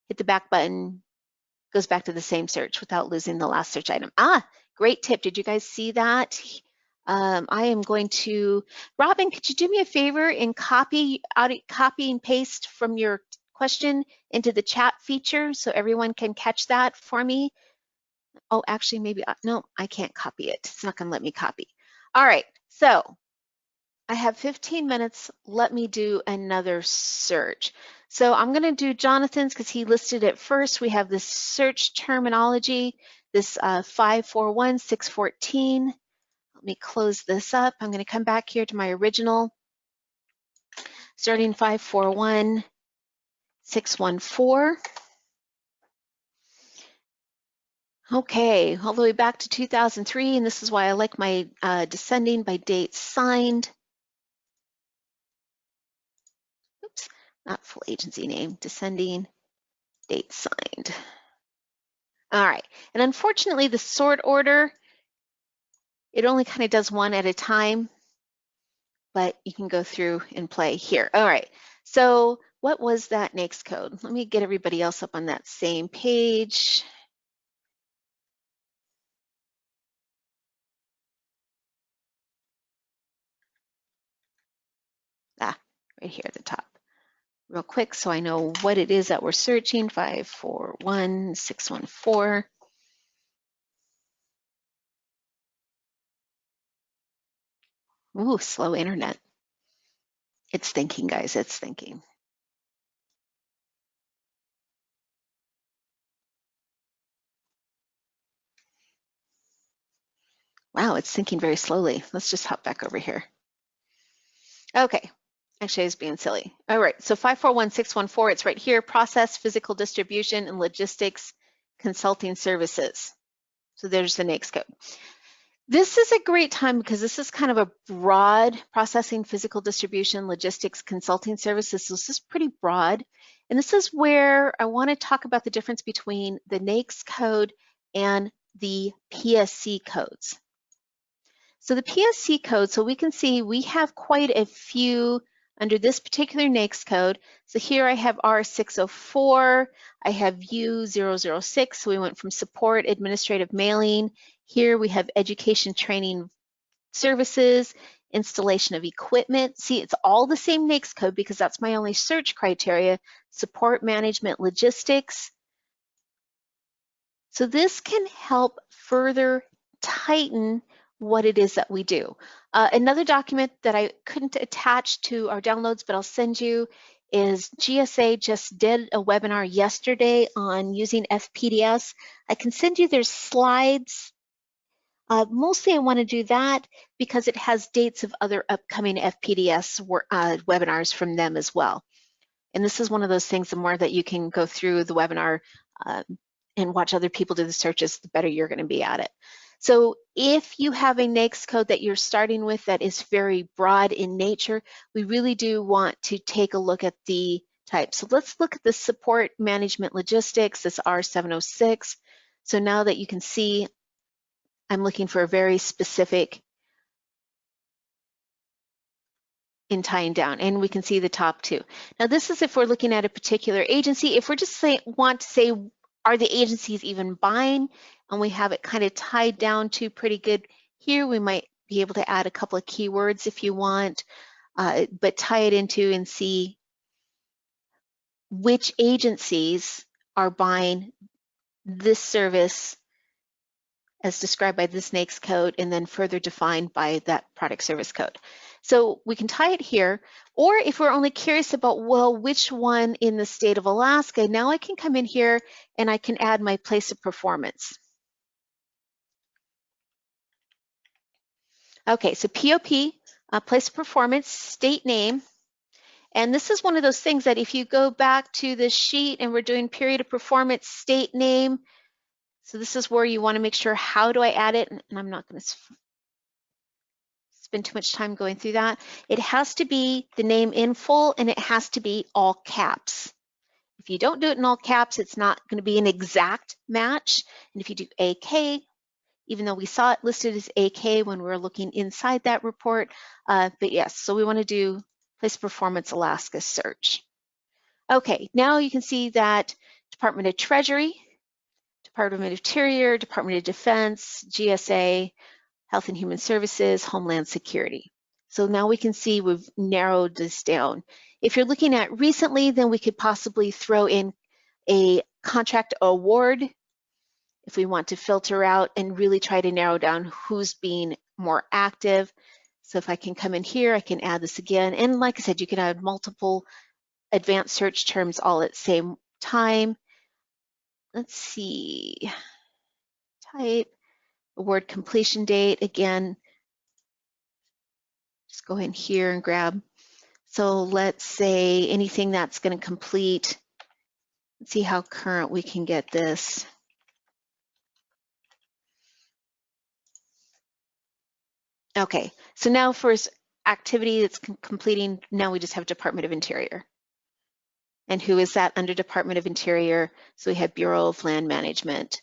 hit the back button, goes back to the same search without losing the last search item. Great tip. Did you guys see that? I am going to, Robin, could you do me a favor and copy and paste from your question into the chat feature so everyone can catch that for me? Oh, actually, maybe, no, I can't copy it. It's not gonna let me copy. All right, so I have 15 minutes. Let me do another search. So I'm gonna do Jonathan's because he listed it first. We have this search terminology, this 541614. Let me close this up. I'm gonna come back here to my original, starting 541614. Okay, all the way back to 2003, and this is why I like my descending by date signed. Oops, not full agency name, descending, date signed. All right, and unfortunately the sort order, it only kind of does one at a time, but you can go through and play here. All right, so what was that NAICS code? Let me get everybody else up on that same page. Right here at the top. Real quick so I know what it is that we're searching, 541614. Ooh, slow internet. It's thinking, guys, it's thinking. Wow, it's syncing very slowly. Let's just hop back over here. Okay, actually I was being silly. All right, so 541614, it's right here, process, physical distribution, and logistics consulting services. So there's the NAICS code. This is a great time because this is kind of a broad processing, physical distribution, logistics, consulting services. So this is pretty broad. And this is where I want to talk about the difference between the NAICS code and the PSC codes. So the PSC code, so we can see we have quite a few under this particular NAICS code. So here I have R604, I have U006, so we went from support, administrative mailing. Here we have education training services, installation of equipment. See, it's all the same NAICS code because that's my only search criteria, support management logistics. So this can help further tighten what it is that we do. Another document that I couldn't attach to our downloads, but I'll send you, is GSA just did a webinar yesterday on using FPDS. I can send you their slides. Mostly I want to do that because it has dates of other upcoming FPDS webinars from them as well. And this is one of those things, the more that you can go through the webinar and watch other people do the searches, the better you're going to be at it. So if you have a NAICS code that you're starting with that is very broad in nature, we really do want to take a look at the type. So let's look at the support management logistics, this R706. So now that you can see, I'm looking for a very specific in tying down, and we can see the top two. Now this is if we're looking at a particular agency. If we're just want to say, are the agencies even buying, and we have it kind of tied down to pretty good here, we might be able to add a couple of keywords if you want, but tie it into and see which agencies are buying this service as described by this NAICS code and then further defined by that product service code. So we can tie it here, or if we're only curious about, well, which one in the state of Alaska, now I can come in here and I can add my place of performance. Okay, so POP, place of performance, state name. And this is one of those things that if you go back to the sheet and we're doing period of performance, state name, so this is where you want to make sure, how do I add it? And I'm not going to spend too much time going through that. It has to be the name in full and it has to be all caps. If you don't do it in all caps, it's not going to be an exact match. And if you do AK, even though we saw it listed as AK when we were looking inside that report, but yes, so we want to do place performance Alaska search. Okay, now you can see that Department of Treasury, Department of Interior, Department of Defense, GSA, Health and Human Services, Homeland Security. So now we can see we've narrowed this down. If you're looking at recently, then we could possibly throw in a contract award if we want to filter out and really try to narrow down who's being more active. So if I can come in here, I can add this again. And like I said, you can add multiple advanced search terms all at the same time. Let's see, type, award completion date, again, just go in here and grab. So let's say anything that's going to complete. Let's see how current we can get this. Okay, so now for activity that's completing, now we just have Department of Interior. And who is that under Department of Interior? So we have Bureau of Land Management.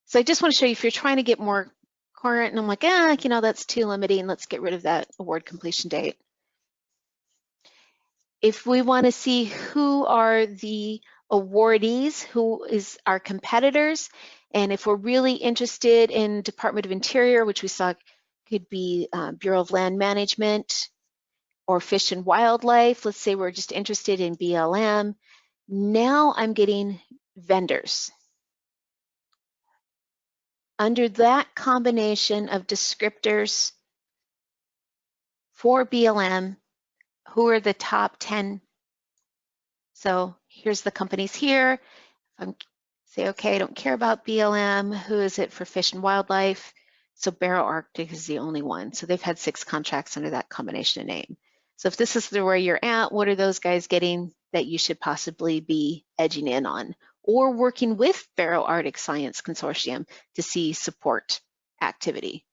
So I just want to show you, if you're trying to get more current, and I'm like, you know, that's too limiting, let's get rid of that award completion date. If we want to see who are the awardees, who is our competitors, and if we're really interested in Department of Interior, which we saw could be Bureau of Land Management or Fish and Wildlife, let's say we're just interested in BLM, now I'm getting vendors. Under that combination of descriptors for BLM, who are the top 10? So here's the companies here. Say, okay, I don't care about BLM. Who is it for Fish and Wildlife? So Barrow Arctic is the only one. So they've had 6 contracts under that combination of name. So if this is where you're at, what are those guys getting that you should possibly be edging in on? Or working with Barrow Arctic Science Consortium to see support activity.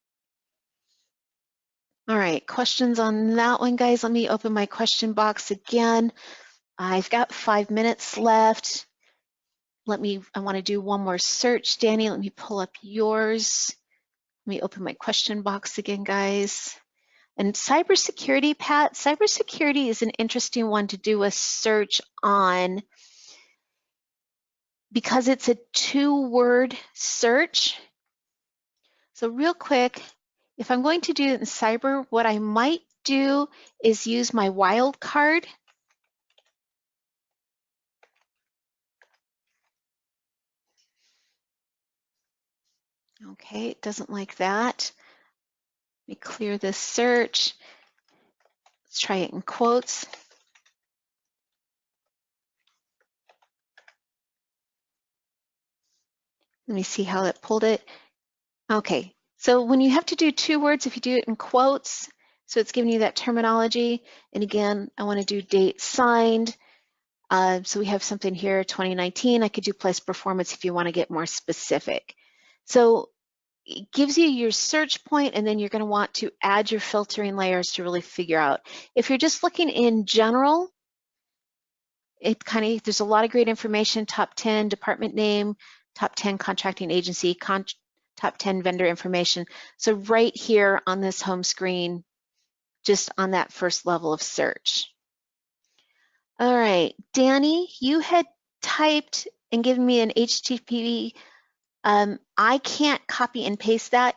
All right, questions on that one, guys? Let me open my question box again. I've got 5 minutes left. I want to do one more search. Danny, let me pull up yours. Let me open my question box again, guys. And cybersecurity, Pat, cybersecurity is an interesting one to do a search on because it's a 2-word search. So real quick, if I'm going to do it in cyber, what I might do is use my wildcard. Okay, it doesn't like that. Let me clear this search. Let's try it in quotes. Let me see how it pulled it. Okay, so when you have to do 2 words, if you do it in quotes, so it's giving you that terminology. And again, I want to do date signed. So we have something here, 2019. I could do place performance if you want to get more specific. So it gives you your search point, and then you're going to want to add your filtering layers to really figure out. If you're just looking in general, there's a lot of great information, top 10 department name, top 10 contracting agency, top 10 vendor information. So right here on this home screen, just on that first level of search. All right, Danny, you had typed and given me an HTTP. I can't copy and paste that.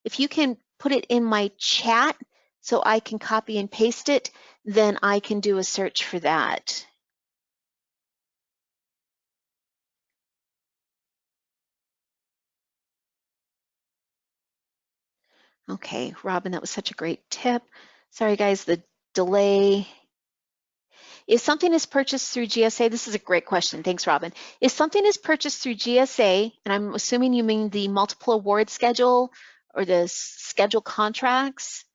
If you can put it in my chat so I can copy and paste it, then I can do a search for that. Okay, Robin, that was such a great tip. Sorry, guys, the delay. If something is purchased through GSA, this is a great question. Thanks, Robin. If something is purchased through GSA, and I'm assuming you mean the multiple award schedule or the schedule contracts,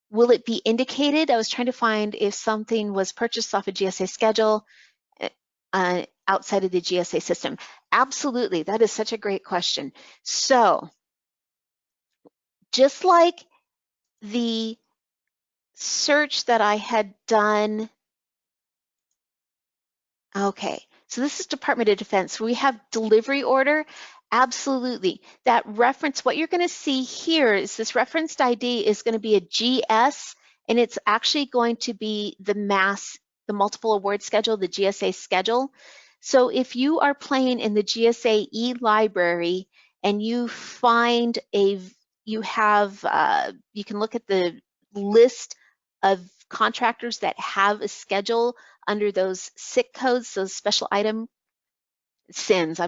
will it be indicated? I was trying to find if something was purchased off a GSA schedule outside of the GSA system. Absolutely, that is such a great question. So, just like the search that I had done, okay, so this is Department of Defense. We have delivery order. Absolutely. That reference, what you're going to see here is this referenced ID is going to be a GS, and it's actually going to be the multiple award schedule, the GSA schedule. So if you are playing in the GSA e-library and you find you can look at the list of contractors that have a schedule under those SIC codes, those special item SINs,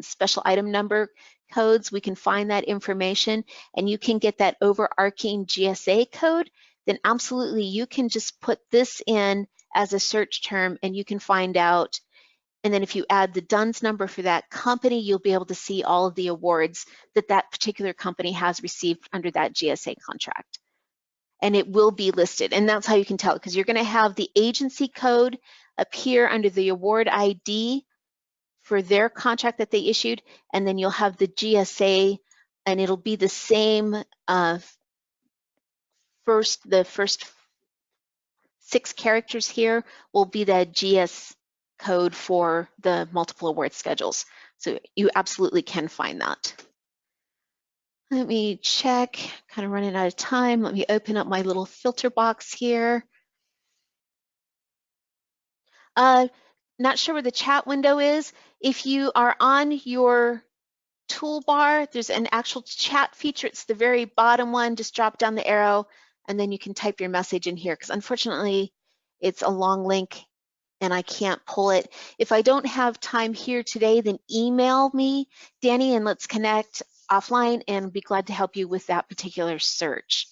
special item number codes. We can find that information and you can get that overarching GSA code. Then absolutely you can just put this in as a search term and you can find out. And then if you add the DUNS number for that company, you'll be able to see all of the awards that that particular company has received under that GSA contract. And it will be listed. And that's how you can tell, because you're going to have the agency code appear under the award ID for their contract that they issued, and then you'll have the GSA, and it'll be the same the first 6 characters here will be the GS code for the multiple award schedules. So you absolutely can find that. Let me check, kind of running out of time. Let me open up my little filter box here. Not sure where the chat window is. If you are on your toolbar, there's an actual chat feature. It's the very bottom one. Just drop down the arrow and then you can type your message in here, because unfortunately it's a long link and I can't pull it. If I don't have time here today, then email me, Danny, and let's connect offline and be glad to help you with that particular search.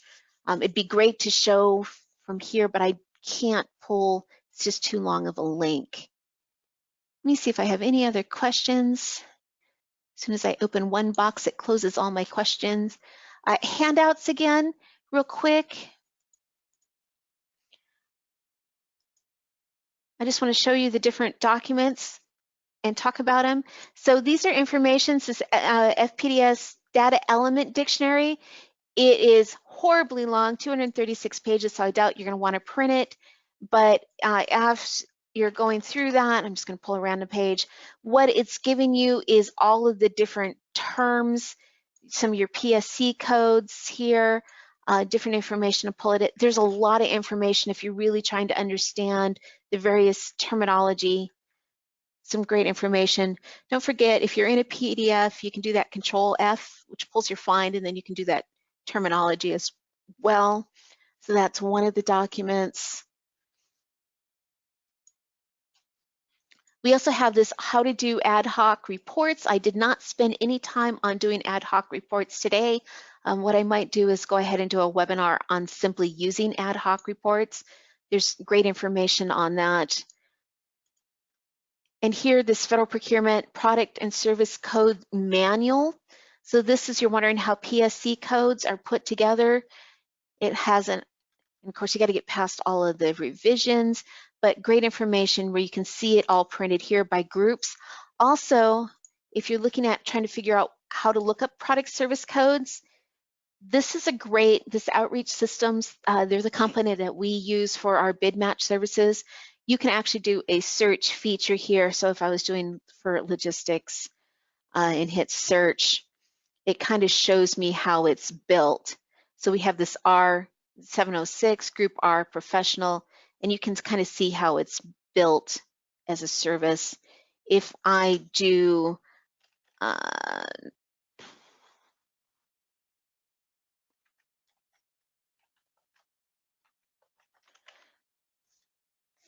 It'd be great to show from here, but I can't pull. It's just too long of a link. Let me see if I have any other questions. As soon as I open one box, it closes all my questions. Handouts again, real quick. I just want to show you the different documents and talk about them. So these are information, this FPDS Data Element Dictionary. It is horribly long, 236 pages, so I doubt you're going to want to print it. But after you're going through that, I'm just going to pull a random page. What it's giving you is all of the different terms, some of your PSC codes here, different information to pull it. There's a lot of information if you're really trying to understand the various terminology. Some great information. Don't forget, if you're in a PDF, you can do that Control F, which pulls your find, and then you can do that terminology as well. So that's one of the documents. We also have this how to do ad hoc reports. I did not spend any time on doing ad hoc reports today. What I might do is go ahead and do a webinar on simply using ad hoc reports. There's great information on that. And here, this Federal Procurement Product and Service Code Manual. So this is, you're wondering how PSC codes are put together. It has an, and of course, you got to get past all of the revisions, but great information where you can see it all printed here by groups. Also, if you're looking at trying to figure out how to look up product service codes, this is a great, this Outreach Systems, they're the company that we use for our bid match services. You can actually do a search feature here. So if I was doing for logistics and hit search, it kind of shows me how it's built. So we have this R706, Group R Professional, and you can kind of see how it's built as a service. If I do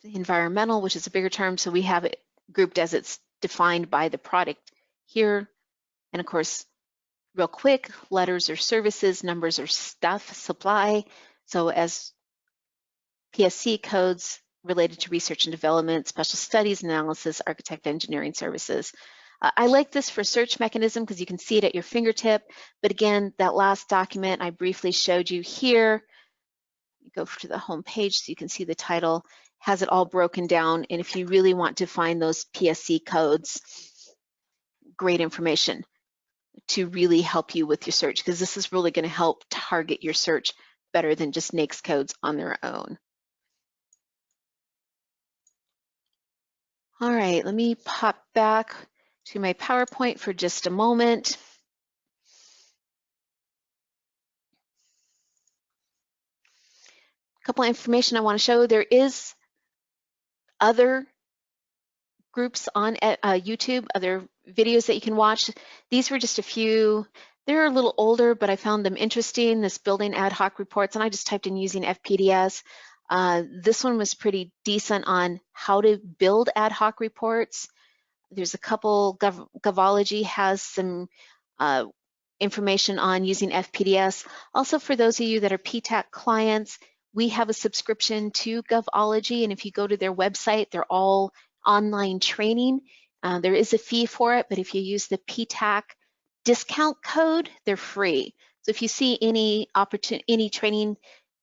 the environmental, which is a bigger term, so we have it grouped as it's defined by the product here. And of course, real quick, letters or services, numbers or stuff, supply. So as PSC codes related to research and development, special studies, analysis, architect, engineering services. I like this for search mechanism because you can see it at your fingertip. But again, that last document I briefly showed you here, you go to the home page so you can see the title, has it all broken down. And if you really want to find those PSC codes, great information to really help you with your search, because this is really going to help target your search better than just NAICS codes on their own. All right, let me pop back to my PowerPoint for just a moment. A couple of information I want to show. There is other groups on YouTube, other videos that you can watch. These were just a few. They're a little older, but I found them interesting, this building ad hoc reports, and I just typed in using FPDS. This one was pretty decent on how to build ad hoc reports. There's a couple, Govology has some information on using FPDS. Also, for those of you that are PTAC clients, we have a subscription to Govology, and if you go to their website, they're all online training. There is a fee for it, but if you use the PTAC discount code, they're free. So if you see any training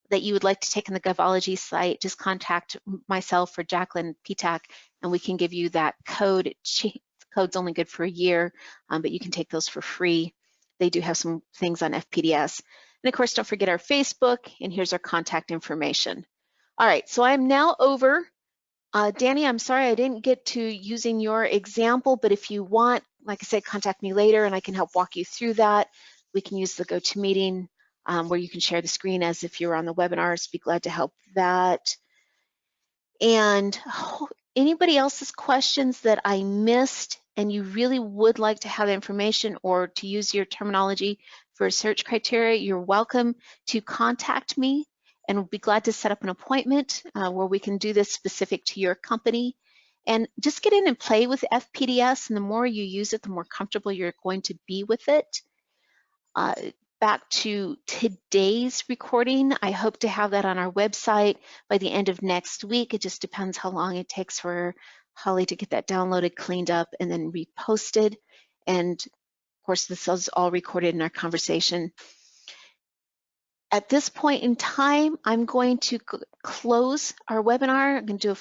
that you would like to take on the Govology site, just contact myself or Jacqueline PTAC, and we can give you that code. The code's only good for a year, but you can take those for free. They do have some things on FPDS. And of course, don't forget our Facebook, and here's our contact information. All right, so I'm now over. Danny, I'm sorry I didn't get to using your example, but if you want, like I said, contact me later and I can help walk you through that. We can use the GoToMeeting where you can share the screen as if you're on the webinar, so be glad to help that. And anybody else's questions that I missed and you really would like to have information or to use your terminology for search criteria, you're welcome to contact me, and we'll be glad to set up an appointment where we can do this specific to your company. And just get in and play with FPDS, and the more you use it, the more comfortable you're going to be with it. Back to today's recording, I hope to have that on our website by the end of next week. It just depends how long it takes for Holly to get that downloaded, cleaned up, and then reposted. And course, this is all recorded in our conversation. At this point in time, I'm going to close our webinar. I'm going to do a